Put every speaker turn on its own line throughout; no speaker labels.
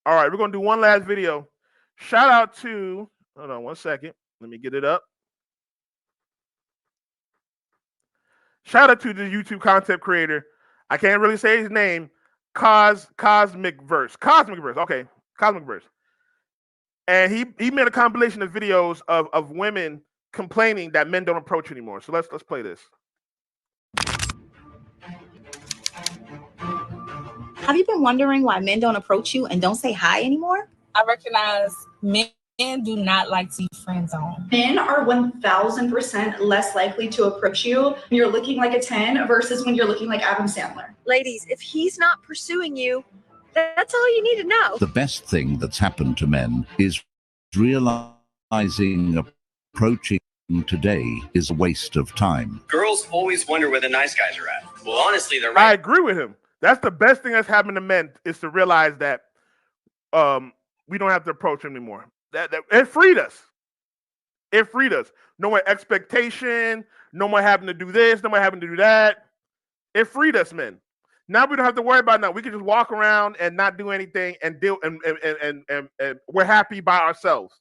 All right, we're gonna do one last video. Shout out to, hold on one second. Let me get it up. Shout out to the YouTube content creator. I can't really say his name. Cosmic Verse. Okay, Cosmic Verse. And he made a compilation of videos of women complaining that men don't approach anymore. So let's play this.
Have you been wondering why men don't approach you and don't say hi anymore?
I recognize men do not like to be friend zoned.
Men are 1000% less likely to approach you when you're looking like a 10 versus when you're looking like Adam Sandler.
Ladies, if he's not pursuing you, that's all you need to know.
The best thing that's happened to men is realizing approaching today is a waste of time.
Girls always wonder where the nice guys are at. Well, honestly, they're
I
right.
agree with him. That's the best thing that's happened to men is to realize that we don't have to approach them anymore. That it freed us. It freed us. No more expectation. No more having to do this. No more having to do that. It freed us, men. Now we don't have to worry about that. We can just walk around and not do anything and deal and we're happy by ourselves.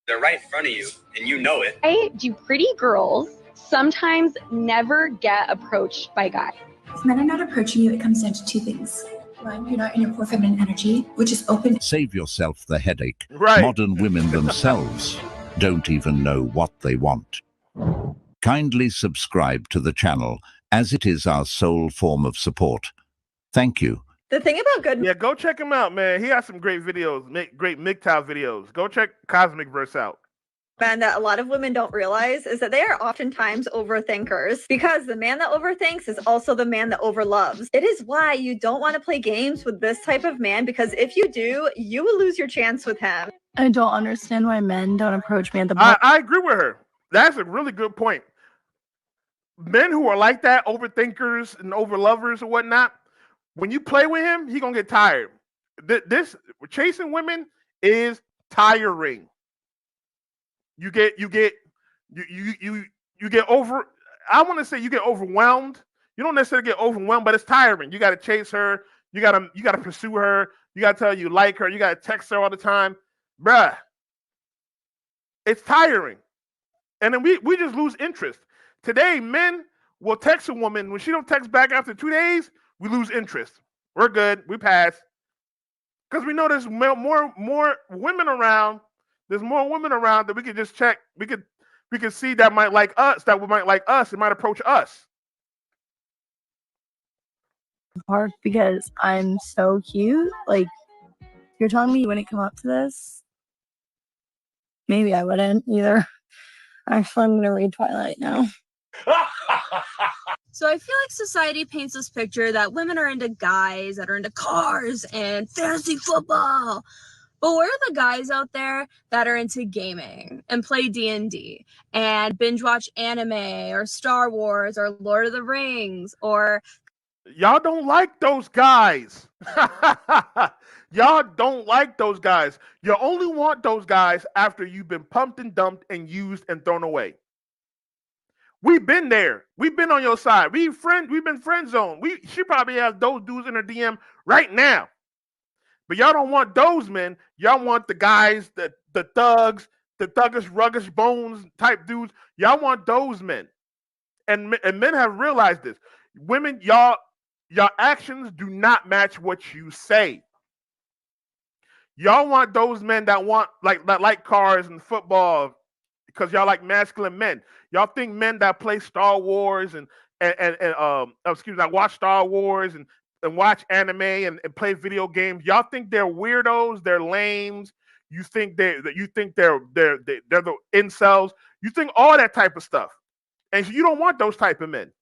They're right in front of you, and you know it.
Do pretty girls sometimes never get approached by guys?
If men are not approaching you, it comes down to two things. One, you're not in your core feminine energy, which is open.
Save yourself the headache.
Right.
Modern women themselves don't even know what they want. Kindly subscribe to the channel, as it is our sole form of support. Thank you.
The thing about good
Yeah, go check him out, man. He has some great videos, great MGTOW videos. Go check Cosmic Verse out.
men that a lot of women don't realize is that they are oftentimes overthinkers, because the man that overthinks is also the man that overloves. It is why you don't want to play games with this type of man, because if you do, you will lose your chance with him.
I don't understand why men don't approach me at the bar.
I agree with her. That's a really good point. Men who are like that, overthinkers and overlovers or whatnot, when you play with him, he gonna get tired. This chasing women is tiring. You get over. I want to say you get overwhelmed. You don't necessarily get overwhelmed, but it's tiring. You got to chase her. You gotta pursue her. You gotta tell her you like her. You gotta text her all the time, bruh. It's tiring, and then we just lose interest. Today, men will text a woman when she don't text back after 2 days. We lose interest. We're good. We pass because we know there's more women around. There's more women around that we could just check. We could see that might like us. That might like us. It might approach us.
Park because I'm so cute. Like, you're telling me you wouldn't come up to this? Maybe I wouldn't either. Actually, I'm gonna read Twilight now.
So I feel like society paints this picture that women are into guys that are into cars and fantasy football. But where are the guys out there that are into gaming and play D&D and binge watch anime or Star Wars or Lord of the Rings or...
Y'all don't like those guys. Y'all don't like those guys. You only want those guys after you've been pumped and dumped and used and thrown away. We've been there. We've been on your side. We've been friend zoned. She probably has those dudes in her DM right now. But y'all don't want those men. Y'all want the guys, the thugs, the thuggish, ruggish bones type dudes. Y'all want those men. And men have realized this. Women, your actions do not match what you say. Y'all want those men that like cars and football because y'all like masculine men. Y'all think men that play Star Wars and watch Star Wars and watch anime and play video games. Y'all think they're weirdos, they're lames. You think they're the incels. You think all that type of stuff. And you don't want those type of men.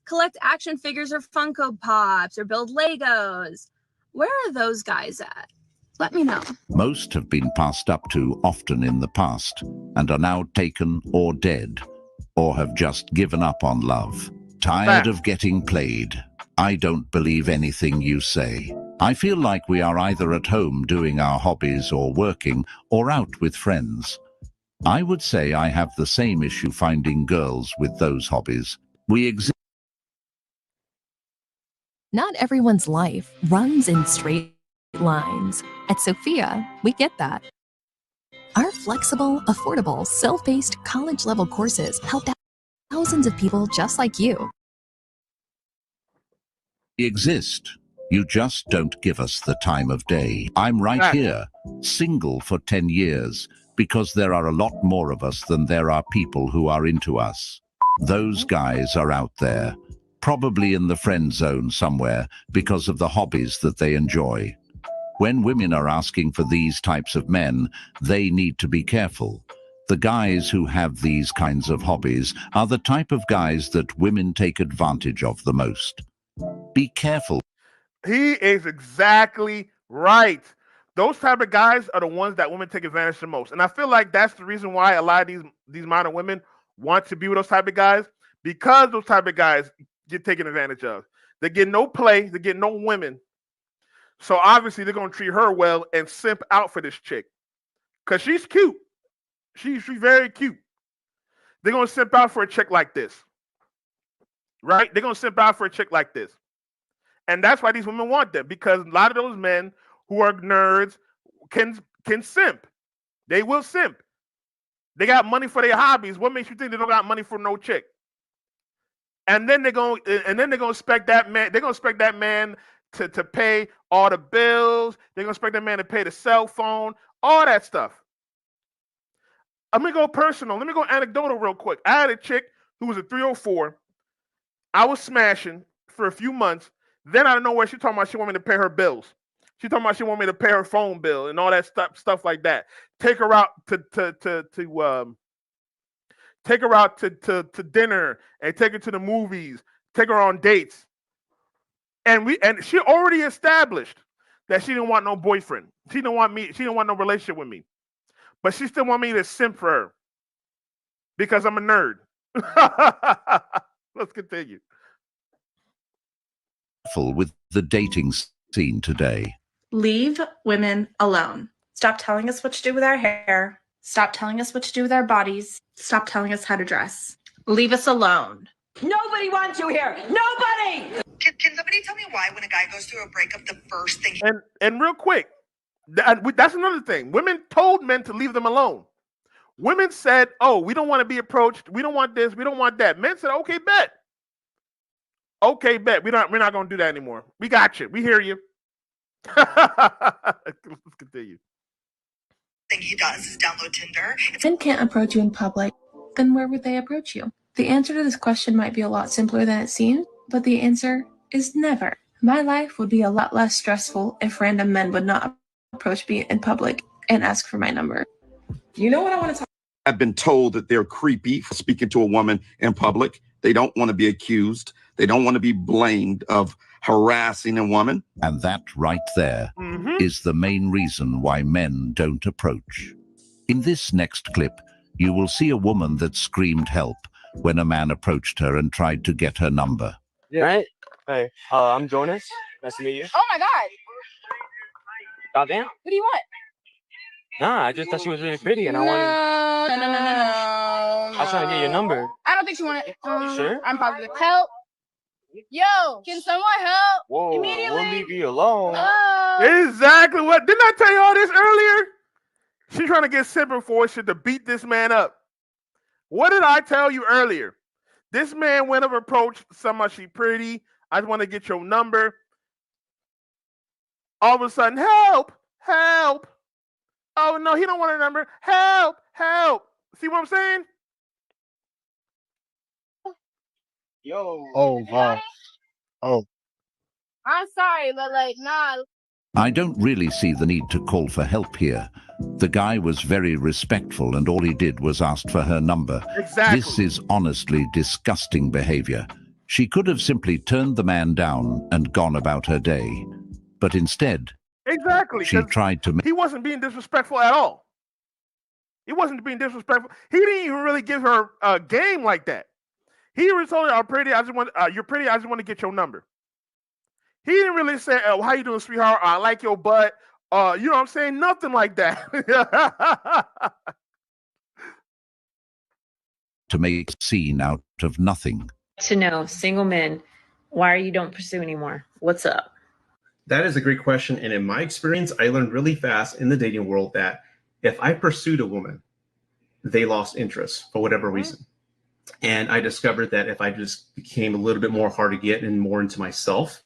collect action figures or Funko Pops or build Legos. Where are those guys at? Let me know.
Most have been passed up to often in the past and are now taken or dead, or have just given up on love. Tired of getting played. I don't believe anything you say. I feel like we are either at home doing our hobbies or working, or out with friends. I would say I have the same issue finding girls with those hobbies. We exist
Not everyone's life runs in straight lines. At Sophia, we get that. Our flexible, affordable, self-paced college-level courses help thousands of people just like you.
We exist. You just don't give us the time of day. I'm right here, single for 10 years, because there are a lot more of us than there are people who are into us. Those guys are out there, probably in the friend zone somewhere because of the hobbies that they enjoy. When women are asking for these types of men, they need to be careful. The guys who have these kinds of hobbies are the type of guys that women take advantage of the most. Be careful.
He is exactly right. Those type of guys are the ones that women take advantage of the most. And I feel like that's the reason why a lot of these modern women want to be with those type of guys, because those type of guys get taken advantage of. They get no play, they get no women. So obviously they're gonna treat her well and simp out for this chick. Cause she's cute. She's very cute. They're gonna simp out for a chick like this. Right? They're gonna simp out for a chick like this. And that's why these women want them, because a lot of those men who are nerds can simp. They will simp. They got money for their hobbies. What makes you think they don't got money for no chick? And then they're gonna expect that man. They're gonna expect that man to pay all the bills. They're gonna expect that man to pay the cell phone, all that stuff. Let me go personal. Let me go anecdotal real quick. I had a chick who was a 304. I was smashing for a few months. Then out of nowhere, she talking about she want me to pay her bills. She talking about she want me to pay her phone bill and all that stuff like that. Take her out take her out to dinner and take her to the movies. Take her on dates. And she already established that she didn't want no boyfriend. She didn't want me. She didn't want no relationship with me. But she still want me to simp for her because I'm a nerd. Let's continue.
With the dating scene today.
Leave women alone. Stop telling us what to do with our hair. Stop telling us what to do with our bodies. Stop telling us how to dress. Leave us alone.
Nobody wants you here. Nobody!
Can somebody tell me why when a guy goes through a breakup, the first thing...
And real quick, that's another thing. Women told men to leave them alone. Women said, oh, we don't want to be approached. We don't want this. We don't want that. Men said, okay, bet. Okay, bet. We're not going to do that anymore. We got you. We hear you. Let's continue.
Thing he does is download Tinder.
If men can't approach you in public, then where would they approach you? The answer to this question might be a lot simpler than it seems, but the answer is never. My life would be a lot less stressful if random men would not approach me in public and ask for my number.
You know what I want to talk about?
I've been told that they're creepy for speaking to a woman in public. They don't want to be accused. They don't want to be blamed of harassing a woman.
And that right there is the main reason why men don't approach. In this next clip, you will see a woman that screamed help when a man approached her and tried to get her number.
Yeah. Right? Hey, I'm Jonas. Nice to meet you.
Oh my God.
Goddamn.
What do you want?
Nah, I just thought she was really pretty and I wanted...
No.
I was trying to get your number.
I don't think she wanted it.
You sure?
I'm positive. Help. Yo, can someone help?
Whoa,
immediately?
we'll leave you alone.
Exactly what. Didn't I tell you all this earlier? She's trying to get Simper Fortune to beat this man up. What did I tell you earlier? This man went up, approached someone, she pretty. I just want to get your number. All of a sudden, help. Oh, no, he don't want her number. Help. See what I'm saying?
Yo.
Oh, wow. Oh.
I'm sorry, but nah.
I don't really see the need to call for help here. The guy was very respectful and all he did was ask for her number.
Exactly.
This is honestly disgusting behavior. She could have simply turned the man down and gone about her day. But instead,
exactly.
She tried to
he wasn't being disrespectful at all. He wasn't being disrespectful. He didn't even really give her a game like that. He really told her, "I'm pretty. I just want you're pretty. I just want to get your number." He didn't really say, "Oh, how you doing, sweetheart? I like your butt." You know what I'm saying? Nothing like that.
to make a scene out of nothing.
To know single men Why are you don't pursue anymore? What's up?
That is a great question. And in my experience, I learned really fast in the dating world that if I pursued a woman, they lost interest for whatever reason. And I discovered that if I just became a little bit more hard to get and more into myself,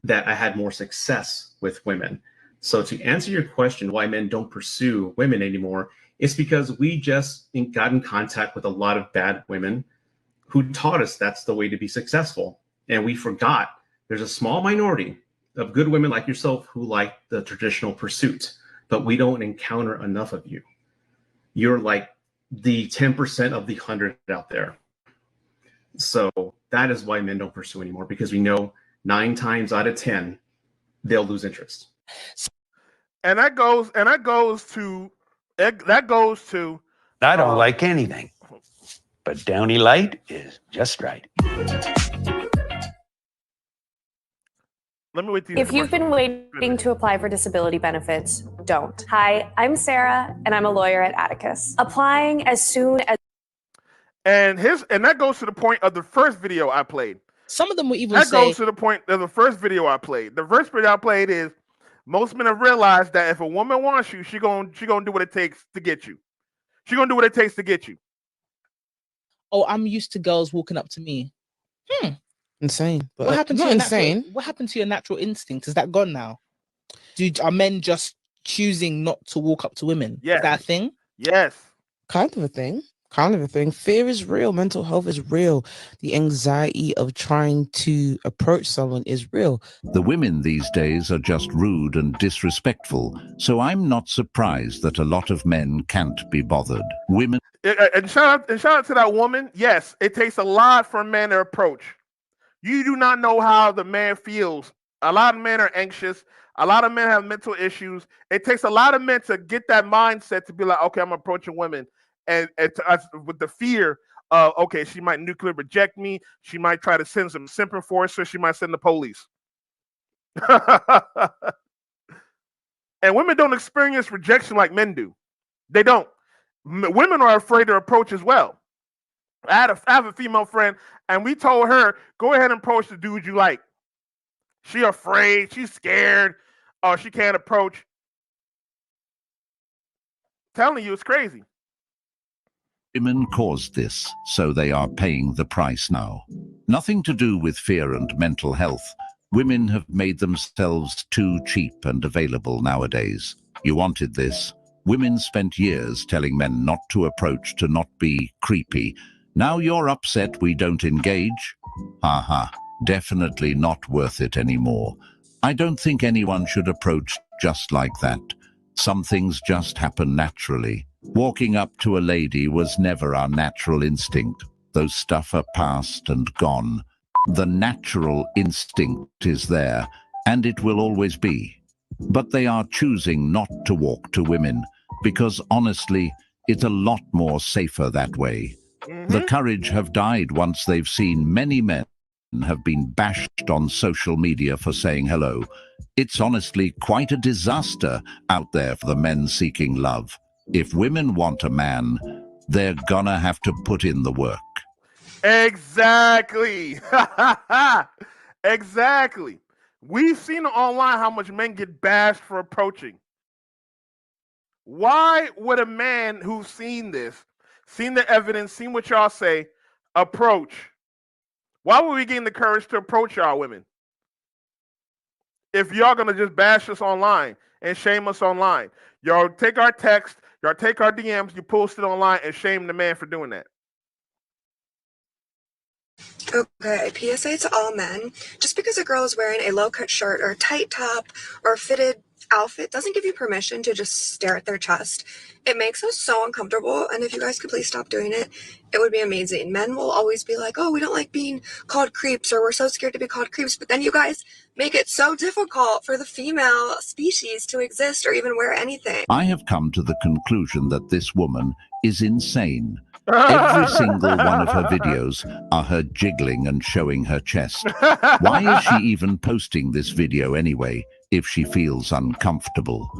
that I had more success with women. So to answer your question, why men don't pursue women anymore, it's because we just got in contact with a lot of bad women who taught us that's the way to be successful. And we forgot there's a small minority of good women like yourself who like the traditional pursuit, but we don't encounter enough of you. You're like the 10% of the 100 out there. So that is why men don't pursue anymore, because we know 9 times out of 10, they'll lose interest.
And that goes to
I don't like anything, but Downy Light is just right.
Let me wait.
If you've been waiting to apply for disability benefits, don't. Hi, I'm Sarah, and I'm a lawyer at Atticus. Applying as soon as...
And that goes to the point of the first video I played.
Some of them will even
that
say...
goes to the point of the first video I played. The first video I played is most men have realized that if a woman wants you, she gonna do what it takes to get you. She gonna do what it takes to get you.
Oh, I'm used to girls walking up to me.
Insane. But
What happened to
not
your
insane.
What happened to your natural instinct? Is that gone now? Are men just choosing not to walk up to women?
Yes.
Is that a thing?
Yes.
Kind of a thing. Fear is real. Mental health is real. The anxiety of trying to approach someone is real.
The women these days are just rude and disrespectful, so I'm not surprised that a lot of men can't be bothered. Women...
And shout out to that woman. Yes, it takes a lot for a man to approach. You do not know how the man feels. A lot of men are anxious. A lot of men have mental issues. It takes a lot of men to get that mindset to be like, okay, I'm approaching women. And with the fear of, okay, she might nuclear reject me. She might try to send some simper force, so she might send the police. And women don't experience rejection like men do. They don't. Women are afraid to approach as well. I have a female friend, and we told her, go ahead and approach the dude you like. She afraid. She's scared. Oh, she can't approach. Telling you, it's crazy.
Women caused this, so they are paying the price now. Nothing to do with fear and mental health. Women have made themselves too cheap and available nowadays. You wanted this. Women spent years telling men not to approach, to not be creepy. Now you're upset we don't engage? Haha, definitely not worth it anymore. I don't think anyone should approach just like that. Some things just happen naturally. Walking up to a lady was never our natural instinct. Those stuff are past and gone. The natural instinct is there, and it will always be. But they are choosing not to walk to women, because honestly, it's a lot more safer that way. The courage have died once they've seen many men have been bashed on social media for saying hello. It's honestly quite a disaster out there for the men seeking love. If women want a man, they're gonna have to put in the work.
Exactly. Exactly. We've seen online how much men get bashed for approaching. Why would a man who's seen this, seen the evidence, seen what y'all say, approach? Why would we gain the courage to approach y'all women? If y'all gonna just bash us online and shame us online. Y'all take our text, y'all take our DMs, you post it online and shame the man for doing that.
Okay, PSA to all men. Just because a girl is wearing a low-cut shirt or a tight top or a fitted outfit doesn't give you permission to just stare at their chest. It makes us so uncomfortable, and if you guys could please stop doing it, it would be amazing. Men will always be like, oh, we don't like being called creeps, or we're so scared to be called creeps, but then you guys make it so difficult for the female species to exist or even wear anything.
I have come to the conclusion that this woman is insane. Every single one of her videos are her jiggling and showing her chest. Why is she even posting this video anyway, if she feels uncomfortable?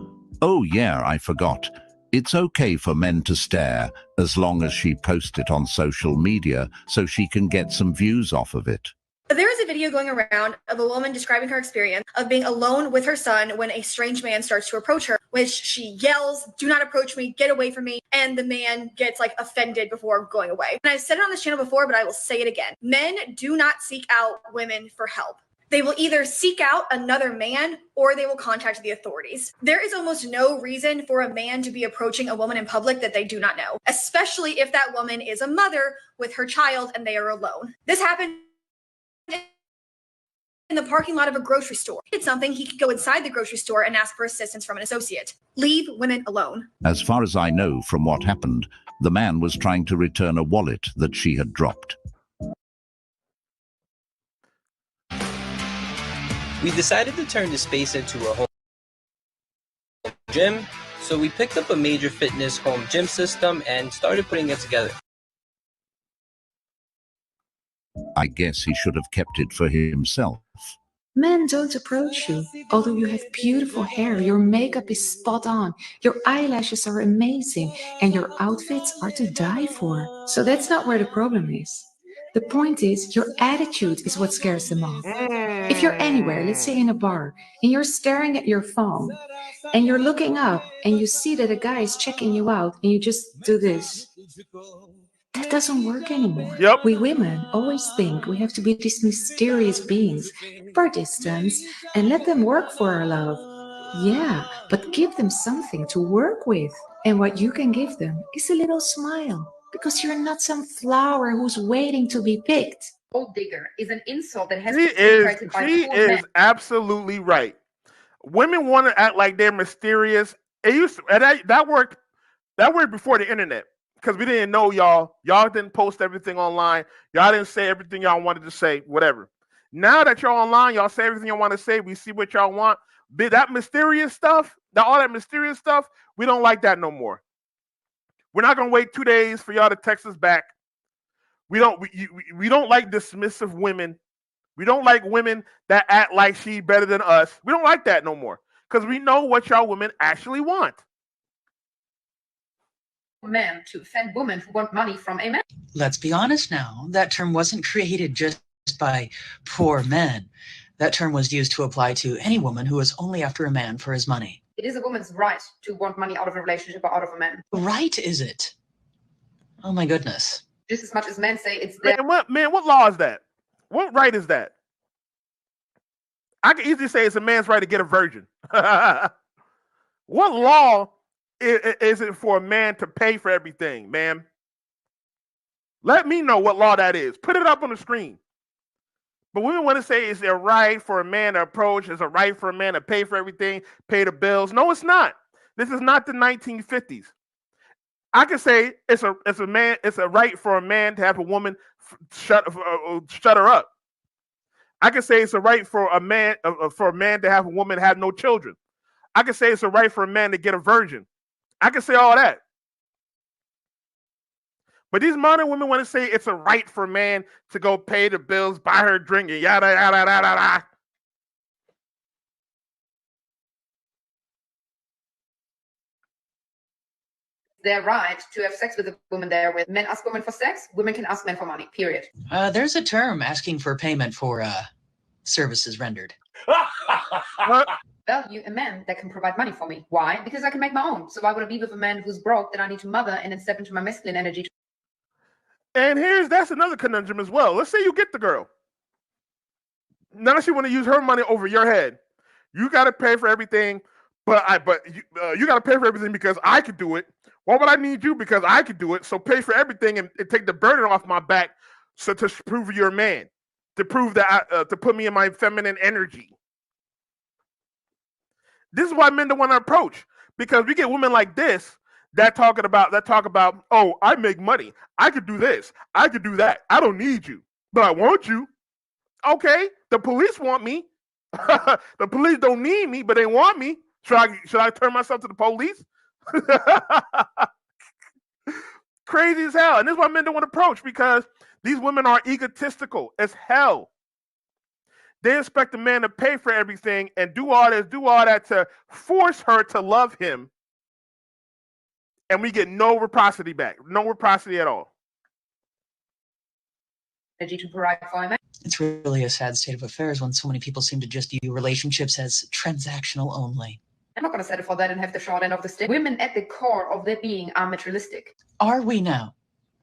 Oh yeah, I forgot. It's okay for men to stare, as long as she posts it on social media so she can get some views off of it.
There is a video going around of a woman describing her experience of being alone with her son when a strange man starts to approach her, which she yells, "Do not approach me, get away from me," and the man gets like offended before going away. And I've said it on this channel before, but I will say it again. Men do not seek out women for help. They will either seek out another man or they will contact the authorities. There is almost no reason for a man to be approaching a woman in public that they do not know, especially if that woman is a mother with her child and they are alone. This happened in the parking lot of a grocery store. It's something he could go inside the grocery store and ask for assistance from an associate. Leave women alone.
As far as I know from what happened, the man was trying to return a wallet that she had dropped.
We decided to turn the space into a home gym, so we picked up a major fitness home gym system and started putting it together.
I guess he should have kept it for himself.
Men don't approach you. Although you have beautiful hair, your makeup is spot on, your eyelashes are amazing, and your outfits are to die for. So that's not where the problem is. The point is, your attitude is what scares them off. If you're anywhere, let's say in a bar, and you're staring at your phone, and you're looking up, and you see that a guy is checking you out, and you just do this, that doesn't work anymore.
Yep.
We women always think we have to be these mysterious beings for distance and let them work for our love. Yeah, but give them something to work with. And what you can give them is a little smile, because you're not some flower who's waiting to be picked.
Gold digger is an insult that has
She is absolutely right. Women want to act like they're mysterious. It used to, and that worked before the internet. Because we didn't know y'all didn't post everything online. Y'all didn't say everything y'all wanted to say, whatever. Now that y'all online, y'all say everything y'all want to say. We see what y'all want. That mysterious stuff, all that mysterious stuff, we don't like that no more. We're not gonna wait 2 days for y'all to text us back. We don't like dismissive women. We don't like women that act like she's better than us. We don't like that no more. Because we know what y'all women actually want.
Men to offend women who want money from a man.
Let's be honest now. That term wasn't created just by poor men. That term was used to apply to any woman who is only after a man for his money.
It is a woman's right to want money out of a relationship or out of a man.
Right, is it? Oh my goodness.
Just as much as men say it's their
What law is that? What right is that? I can easily say it's a man's right to get a virgin. What law is it for a man to pay for everything, ma'am? Let me know what law that is. Put it up on the screen. But we want to say it's a right for a man to approach, it's a right for a man to pay for everything, pay the bills. No, it's not. This is not the 1950s. I can say it's a right for a man to have a woman shut her up. I can say it's a right for a man to have a woman have no children. I can say it's a right for a man to get a virgin. I can say all that. But these modern women want to say it's a right for a man to go pay the bills, buy her a drink, and yada, yada, yada, yada.
their right to have sex with a woman they're with. Men ask women for sex, women can ask men for money, period.
There's a term asking for payment for services rendered.
Value a man that can provide money for me. Why? Because I can make my own. So why would I be with a man who's broke that I need to mother and then step into my masculine energy?
And that's another conundrum as well. Let's say you get the girl. Now she want to use her money over your head. You got to pay for everything, but you got to pay for everything because I could do it. Why would I need you? Because I could do it. So pay for everything and take the burden off my back. So to prove you're a man, to prove that to put me in my feminine energy. This is why men don't want to approach, because we get women like this that talk about, oh, I make money. I could do this. I could do that. I don't need you, but I want you. Okay, the police want me. The police don't need me, but they want me. Should I turn myself to the police? Crazy as hell. And this is why men don't want to approach, because these women are egotistical as hell. They expect a man to pay for everything and do all that to force her to love him. And we get no reciprocity back. No reciprocity at all.
Energy to provide for a man.
It's really a sad state of affairs when so many people seem to just view relationships as transactional only.
I'm not going to settle for that and have the short end of the stick. Women at the core of their being are materialistic.
Are we now?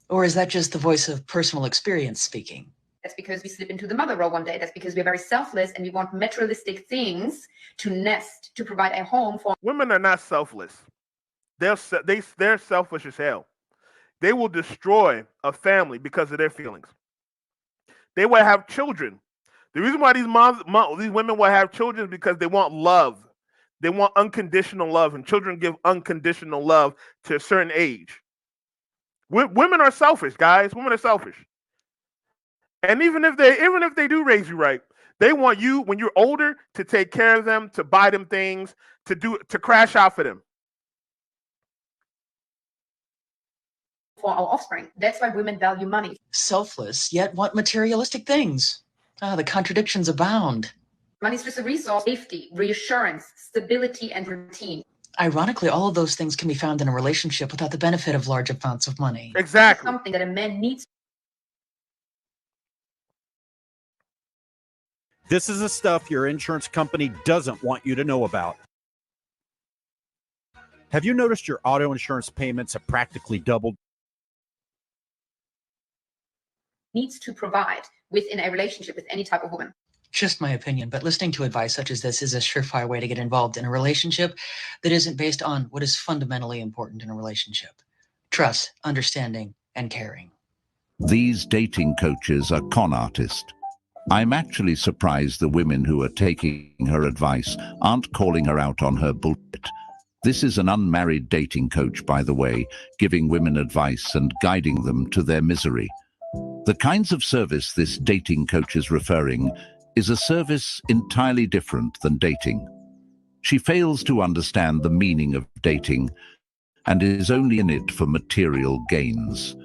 Or is that just the voice of personal experience speaking?
That's because we slip into the mother role one day. That's because we're very selfless and we want materialistic things to nest, to provide a home for.
Women are not selfless. They're selfish as hell. They will destroy a family because of their feelings. They will have children. The reason why these women will have children is because they want love. They want unconditional love, and children give unconditional love to a certain age. Women are selfish, guys. Women are selfish. And even if they do raise you right, they want you when you're older to take care of them, to buy them things, to crash out for them.
For our offspring. That's why women value money.
Selfless, yet want materialistic things. The contradictions abound.
Money is just a resource, safety, reassurance, stability, and routine.
Ironically, all of those things can be found in a relationship without the benefit of large amounts of money.
Exactly.
Something that a man needs.
This is the stuff your insurance company doesn't want you to know about. Have you noticed your auto insurance payments have practically doubled?
Needs to provide within a relationship with any type of woman.
Just my opinion, but listening to advice such as this is a surefire way to get involved in a relationship that isn't based on what is fundamentally important in a relationship: trust, understanding, and caring.
These dating coaches are con artists. I'm actually surprised the women who are taking her advice aren't calling her out on her bullshit. This is an unmarried dating coach, by the way, giving women advice and guiding them to their misery. The kinds of service this dating coach is referring is a service entirely different than dating. She fails to understand the meaning of dating and is only in it for material gains.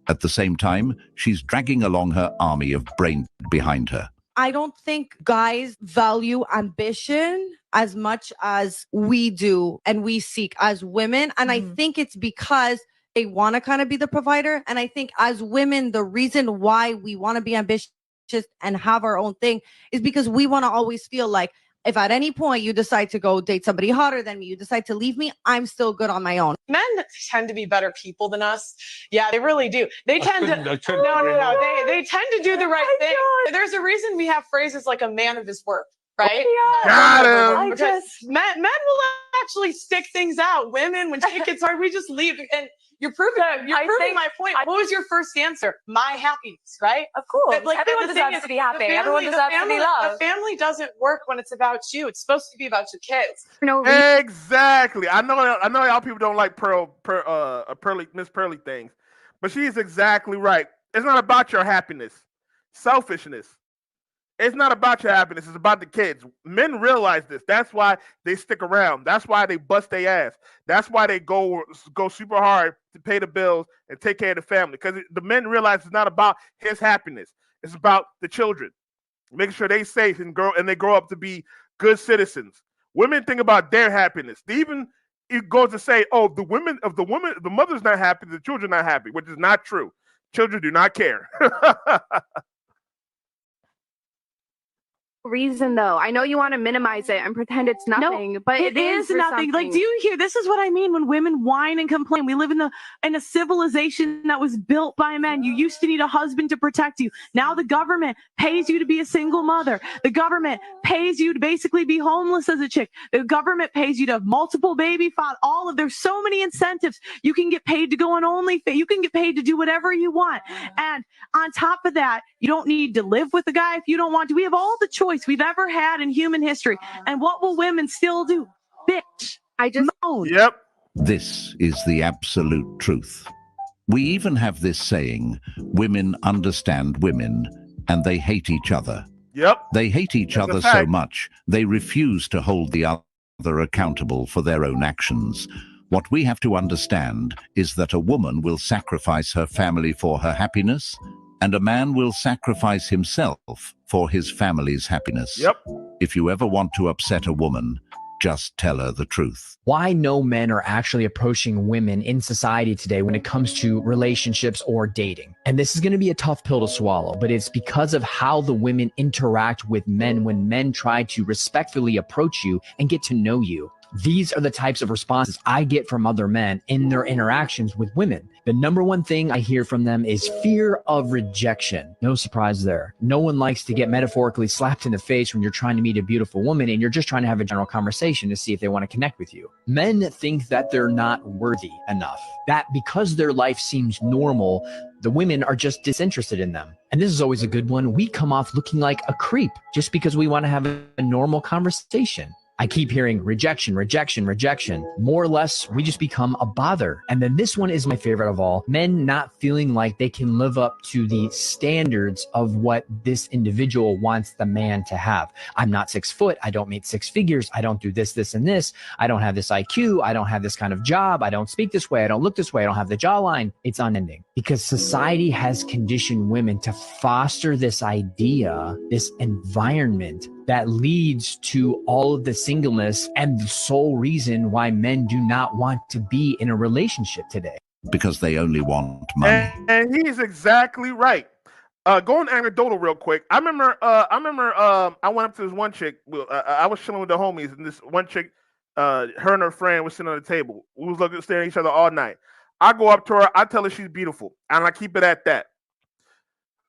At the same time, she's dragging along her army of brain behind her.
I don't think guys value ambition as much as we do and we seek as women. And I think it's because they want to kind of be the provider. And I think as women, the reason why we want to be ambitious and have our own thing is because we want to always feel like if at any point you decide to go date somebody hotter than me, you decide to leave me, I'm still good on my own.
Men tend to be better people than us. Yeah, they really do. They tend to, no. They tend to do the right thing. There's a reason we have phrases like a man of his word, right?
Got him.
Men will actually stick things out. Women, when shit gets hard, we just leave. And you're proving my point. What was your first answer? My happiness, right?
Of course.
Like,
everyone deserves to be happy. Everyone deserves to be loved.
The family doesn't work when it's about you. It's supposed to be about your kids.
Exactly. I know y'all people don't like Miss Pearly things, but she's exactly right. It's not about your happiness. Selfishness. It's not about your happiness. It's about the kids. Men realize this. That's why they stick around. That's why they bust their ass. That's why they go super hard to pay the bills and take care of the family. Because the men realize it's not about his happiness. It's about the children, making sure they safe and they grow up to be good citizens. Women think about their happiness. Even it goes to say, oh, the mother's not happy, the children not happy, which is not true. Children do not care.
Reason though, I know you want to minimize it and pretend it's nothing, but
it is nothing. Like, do you hear? This is what I mean when women whine and complain. We live in a civilization that was built by men. You used to need a husband to protect you. Now the government pays you to be a single mother. The government pays you to basically be homeless as a chick. The government pays you to have multiple baby fathers. There's so many incentives. You can get paid to go on OnlyFans. You can get paid to do whatever you want. And on top of that, you don't need to live with a guy if you don't want to. We have all the choice we've ever had in human history. And what will women still do? Bitch. I just moan.
Yep.
This is the absolute truth. We even have this saying, women understand women and they hate each other.
Yep.
They hate each other so much, they refuse to hold the other accountable for their own actions. What we have to understand is that a woman will sacrifice her family for her happiness, and a man will sacrifice himself for his family's happiness.
Yep.
If you ever want to upset a woman, Just tell her the truth.
Why no men are actually approaching women in society today when it comes to relationships or dating. And this is going to be a tough pill to swallow, but it's because of how the women interact with men when men try to respectfully approach you and get to know you. These are the types of responses I get from other men in their interactions with women. The number one thing I hear from them is fear of rejection. No surprise there. No one likes to get metaphorically slapped in the face when you're trying to meet a beautiful woman and you're just trying to have a general conversation to see if they want to connect with you. Men think that they're not worthy enough, that because their life seems normal, the women are just disinterested in them. And this is always a good one. We come off looking like a creep just because we want to have a normal conversation. I keep hearing rejection, rejection, rejection. More or less, we just become a bother. And then this one is my favorite of all. Men not feeling like they can live up to the standards of what this individual wants the man to have. I'm not 6 foot. I don't make 6 figures. I don't do this, this, and this. I don't have this IQ. I don't have this kind of job. I don't speak this way. I don't look this way. I don't have the jawline. It's unending because society has conditioned women to foster this idea, this environment that leads to all of the singleness and the sole reason why men do not want to be in a relationship today.
Because they only want money.
And he's exactly right. Going anecdotal real quick. I remember I went up to this one chick. I was chilling with the homies, and this one chick, her and her friend was sitting on the table. We was looking, staring at each other all night. I go up to her. I tell her she's beautiful, and I keep it at that.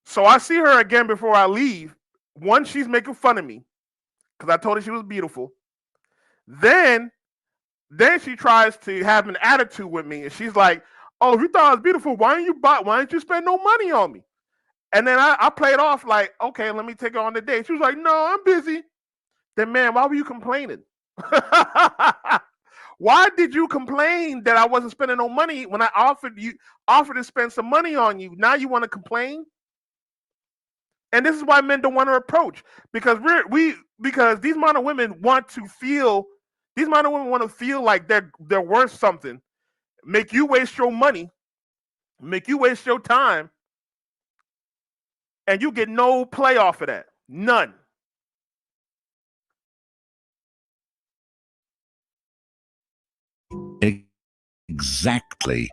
So I see her again before I leave. One, she's making fun of me because I told her she was beautiful. Then she tries to have an attitude with me, and she's like, "Oh, if you thought I was beautiful, why didn't you spend no money on me?" And then I played off like, "Okay, let me take her on the date." She was like, "No, I'm busy." Then, man, why were you complaining? Why did you complain that I wasn't spending no money when I offered to spend some money on you? Now you want to complain? And this is why men don't want to approach, because because these modern women want to feel like they're worth something, make you waste your money, make you waste your time, and you get no play off of that. None.
Exactly.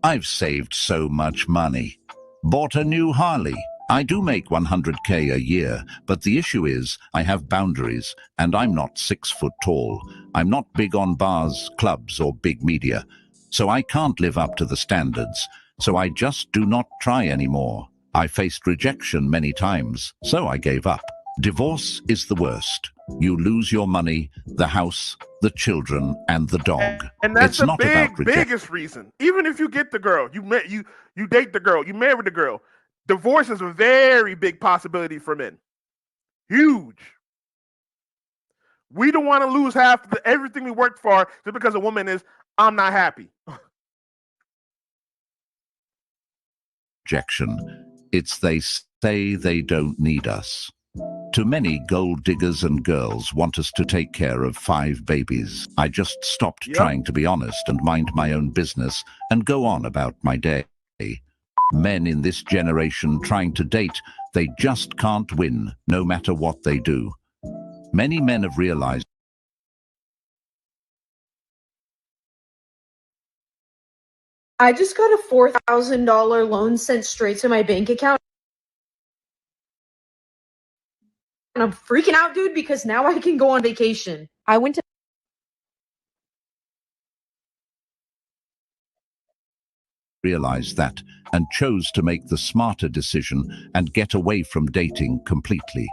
I've saved so much money. Bought a new Harley. I do make 100K a year, but the issue is I have boundaries and I'm not 6 foot tall. I'm not big on bars, clubs, or big media. So I can't live up to the standards. So I just do not try anymore. I faced rejection many times, so I gave up. Divorce is the worst. You lose your money, the house, the children, and the dog.
And that's
it's not about
biggest reason. Even if you get the girl, you date the girl, you marry the girl, divorce is a very big possibility for men. Huge. We don't want to lose half everything we worked for just because a woman is, I'm not happy.
Rejection. It's they say they don't need us. Too many gold diggers and girls want us to take care of 5 babies. I just stopped trying to be honest and mind my own business and go on about my day. Men in this generation trying to date, they just can't win, no matter what they do. Many men have realized
I just got a $4,000 loan sent straight to my bank account. And I'm freaking out, dude, because now I can go on vacation. I went to
realize that and chose to make the smarter decision and get away from dating completely.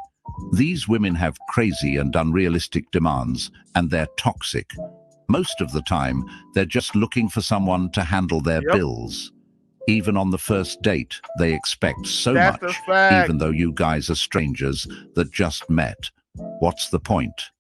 These women have crazy and unrealistic demands, and they're toxic. Most of the time, they're just looking for someone to handle their bills. Even on the first date, they expect so
That's
much,
a fact.
even though you guys are strangers that just met. What's the point?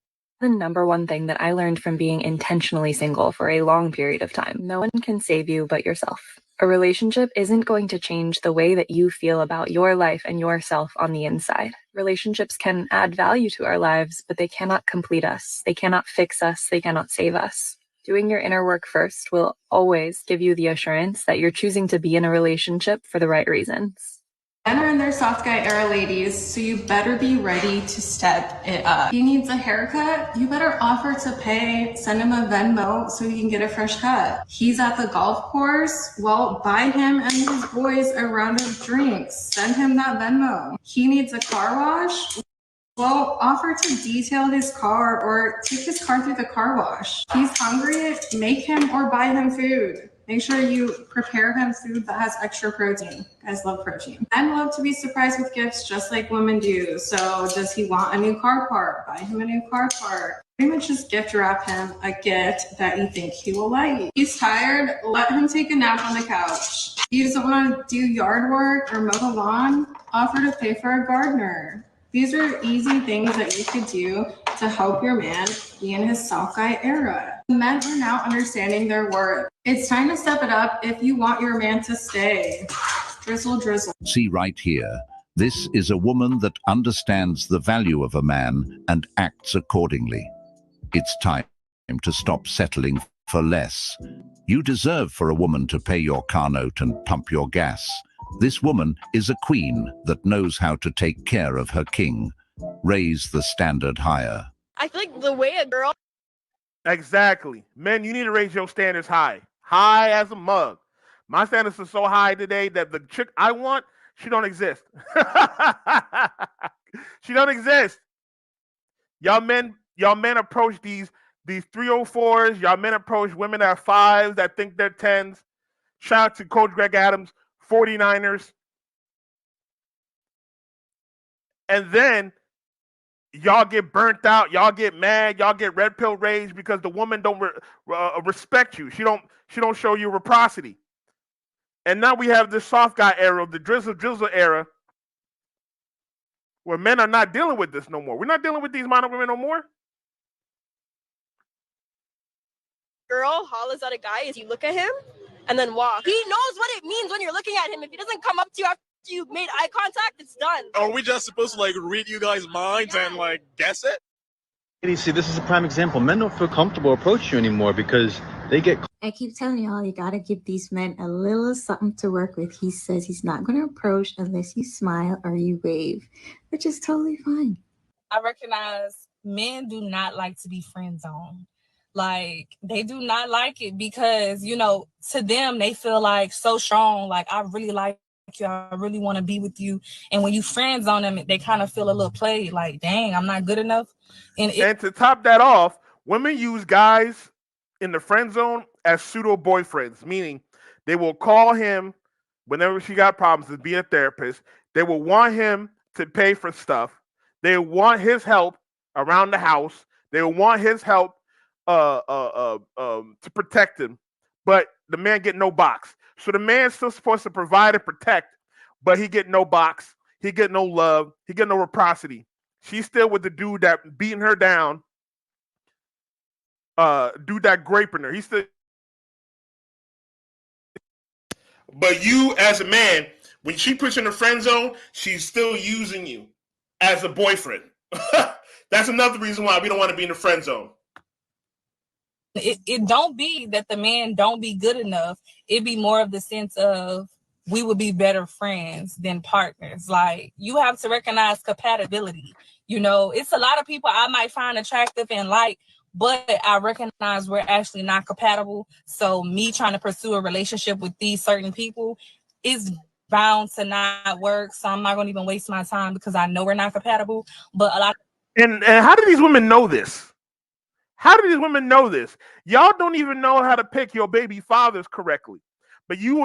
The number one thing that I learned from being intentionally single for a long period of time: no one can save you but yourself. A relationship isn't going to change the way that you feel about your life and yourself on the inside. Relationships can add value to our lives, but they cannot complete us. They cannot fix us. They cannot save us. Doing your inner work first will always give you the assurance that you're choosing to be in a relationship for the right reasons.
Men are in their soft guy era, ladies, so you better be ready to step it up. He needs a haircut, you better offer to pay, send him a Venmo so he can get a fresh cut. He's at the golf course, well, buy him and his boys a round of drinks. Send him that Venmo. He needs a car wash, well, offer to detail his car or take his car through the car wash. He's hungry, make him or buy him food. Make sure you prepare him food that has extra protein. Guys love protein. Men love to be surprised with gifts just like women do. So does he want a new car part? Buy him a new car part. Pretty much just gift wrap him a gift that you think he will like. He's tired, let him take a nap on the couch. He doesn't want to do yard work or mow the lawn, offer to pay for a gardener. These are easy things that you could do to help your man be in his soft guy era. Men are now understanding their worth. It's time to step it up if you want your man to stay. Drizzle, drizzle.
See right here. This is a woman that understands the value of a man and acts accordingly. It's time to stop settling for less. You deserve for a woman to pay your car note and pump your gas. This woman is a queen that knows how to take care of her king. Raise the standard higher.
I feel like the way a girl.
Exactly. Men, you need to raise your standards high. High as a mug. My standards are so high today that the chick I want, she don't exist. She don't exist. Y'all men approach these 304s. Y'all men approach women that are 5s that think they're 10s. Shout out to Coach Greg Adams, 49ers. And then y'all get burnt out, y'all get mad, y'all get red pill rage because the woman don't respect you. She don't show you reciprocity. And now we have this soft guy era, the drizzle era, where men are not dealing with this no more. We're not dealing with these modern women no more.
Girl hollers at a guy as you look at him and then walk. He knows what it means when you're looking at him. If he doesn't come up to you after you've made eye contact, it's done.
Are we just supposed to like read you guys' minds and like guess it?
You see, this is a prime example. Men don't feel comfortable approaching you anymore because they get.
I keep telling y'all, you gotta give these men a little something to work with. He says he's not gonna approach unless you smile or you wave, which is totally fine.
I recognize men do not like to be friend zoned. Like, they do not like it because, you know, to them, they feel like so strong. Like, I really like you. I really want to be with you. And when you friend zone them, they kind of feel a little played. Like, dang, I'm not good enough.
And to top that off, women use guys in the friend zone as pseudo boyfriends, meaning they will call him whenever she got problems to be a therapist. They will want him to pay for stuff. They want his help around the house. They will want his help to protect him, but the man get no box. So the man's still supposed to provide and protect, but he get no box. He get no love. He get no reciprocity. She's still with the dude that beating her down. Dude that graping her. He's still. But you, as a man, when she puts you in the friend zone, she's still using you as a boyfriend. That's another reason why we don't want to be in the friend zone.
It don't be that the man don't be good enough. It be more of the sense of we would be better friends than partners. Like, you have to recognize compatibility. You know, it's a lot of people I might find attractive and like, but I recognize we're actually not compatible. So me trying to pursue a relationship with these certain people is bound to not work. So I'm not going to even waste my time because I know we're not compatible. But a lot.
And how do these women know this? How do these women know this? Y'all don't even know how to pick your baby fathers correctly. But you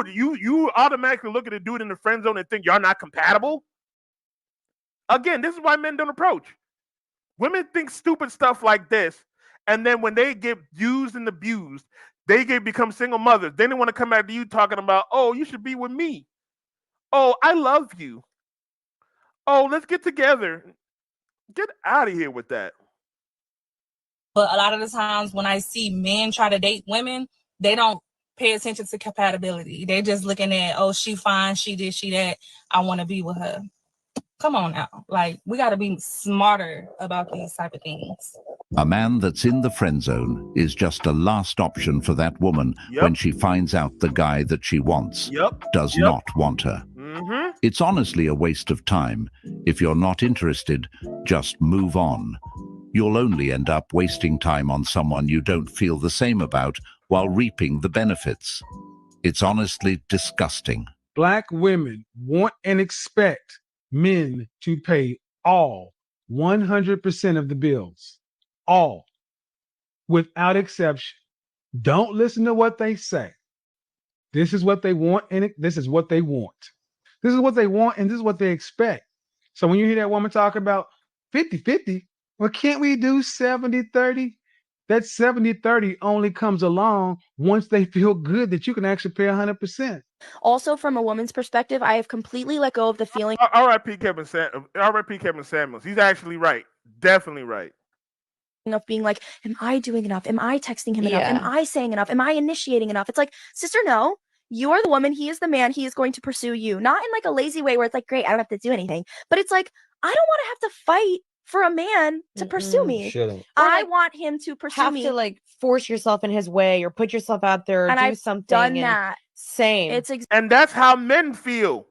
automatically look at a dude in the friend zone and think y'all not compatible? Again, this is why men don't approach. Women think stupid stuff like this, and then when they get used and abused, they become single mothers. Then they want to come back to you talking about, oh, you should be with me. Oh, I love you. Oh, let's get together. Get out of here with that.
But a lot of the times when I see men try to date women, they don't pay attention to compatibility. They're just looking at, oh, she fine, she this, she that. I want to be with her. Come on now. Like, we got to be smarter about these type of things.
A man that's in the friend zone is just a last option for that woman when she finds out the guy that she wants does not want her. It's honestly a waste of time. If you're not interested, just move on. You'll only end up wasting time on someone you don't feel the same about while reaping the benefits. It's honestly disgusting.
Black women want and expect men to pay all 100% of the bills. All. Without exception. Don't listen to what they say. This is what they want, and this is what they want. This is what they want, and this is what they expect. So when you hear that woman talk about 50-50, well, can't we do 70-30? That 70-30 only comes along once they feel good that you can actually pay 100%.
Also, from a woman's perspective, I have completely let go of the feeling.
R.I.P. Kevin Samuels. He's actually right. Definitely right.
Of being like, am I doing enough? Am I texting him enough? Am
Yeah.
I saying enough? Am I initiating enough? It's like, sister, no. You are the woman. He is the man. He is going to pursue you. Not in like a lazy way where it's like, great, I don't have to do anything. But it's like, I don't want to have to fight for a man to pursue me.
Shouldn't.
I want him to pursue
Have
me.
to like force yourself in his way or put yourself out there or
And
do
I've
something.
done
and
that.
Same.
And that's how men feel.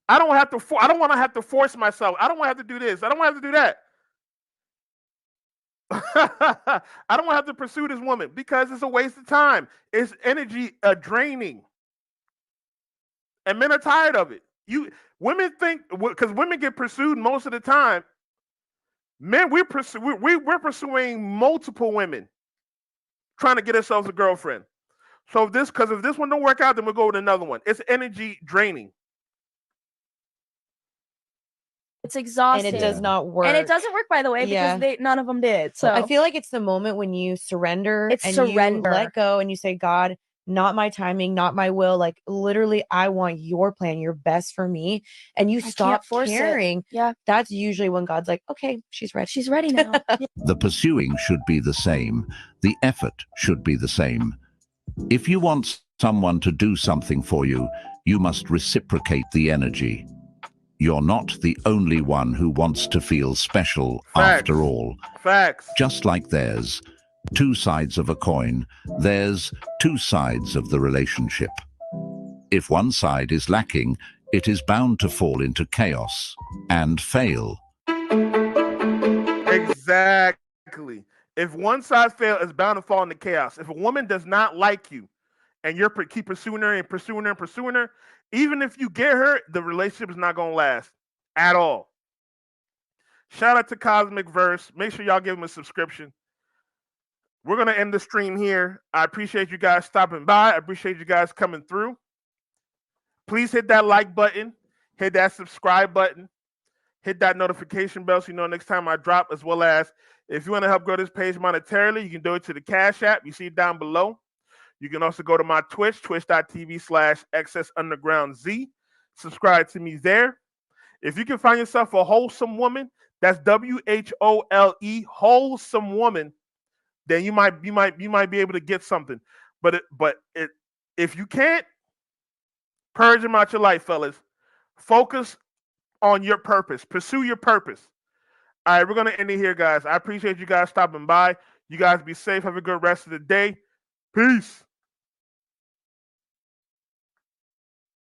I don't want to have to force myself. I don't want to have to do this. I don't want to have to do that. I don't want to have to pursue this woman because it's a waste of time. It's energy draining. And men are tired of it. Women think, because women get pursued most of the time. Men, we're pursuing multiple women, trying to get ourselves a girlfriend. So if this one don't work out, then we'll go with another one. It's energy draining.
It's exhausting.
And it does not work.
And it doesn't work, by the way,
Yeah.
because none of them did. So
I feel like it's the moment when you surrender
It's
and
surrender.
you let go and you say, God, not my timing, not my will. Like literally, I want your plan, your best for me. And you
can't
stop
force it.
caring.
Yeah.
That's usually when God's like, okay, she's ready.
She's ready now.
The pursuing should be the same. The effort should be the same. If you want someone to do something for you, you must reciprocate the energy. You're not the only one who wants to feel special after all.
Facts.
Just like there's two sides of a coin, there's two sides of the relationship. If one side is lacking, it is bound to fall into chaos and fail.
Exactly. If one side fails, it's bound to fall into chaos. If a woman does not like you and you're keep pursuing her and pursuing her and pursuing her, even if you get her, the relationship is not going to last at all. Shout out to Cosmic Verse. Make sure y'all give him a subscription. We're going to end the stream here. I appreciate you guys stopping by. I appreciate you guys coming through. Please hit that like button. Hit that subscribe button. Hit that notification bell so you know next time I drop, as well as if you want to help grow this page monetarily, you can do it to the Cash App. You see it down below. You can also go to my Twitch, twitch.tv/XSUndergroundZ. Subscribe to me there. If you can find yourself a wholesome woman, that's WHOLE, wholesome woman, then you might be able to get something. But if you can't, purge them out your life, fellas. Focus on your purpose. Pursue your purpose. All right, we're going to end it here, guys. I appreciate you guys stopping by. You guys be safe. Have a good rest of the day. Peace.